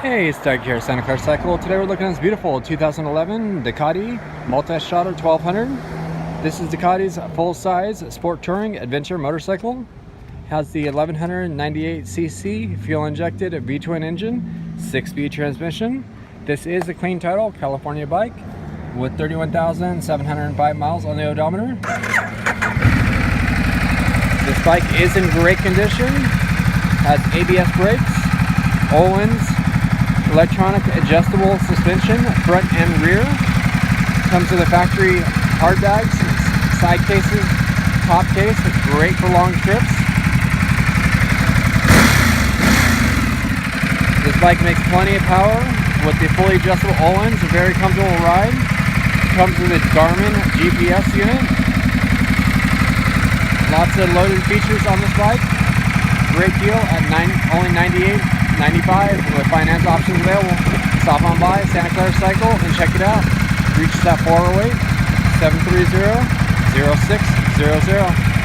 Hey, it's Doug here, Santa Clara Cycle. Today we're looking at this beautiful 2011 Ducati Multistrada 1200. This is Ducati's full-size sport touring adventure motorcycle. Has the 1198cc fuel-injected V-twin engine, 6-speed transmission. This is a clean title California bike with 31,705 miles on the odometer. This bike is in great condition. Has ABS brakes, Ohlins, electronic adjustable suspension, front and rear. Comes with a factory hard bags, side cases, top case. Great for long trips. This bike makes plenty of power with the fully adjustable Ohlins. A very comfortable ride. Comes with a Garmin GPS unit. Lots of loaded features on this bike. Great deal at only $98.95 with finance options available. Stop on by Santa Clara Cycle and check it out. Reach us at 408-730-0600.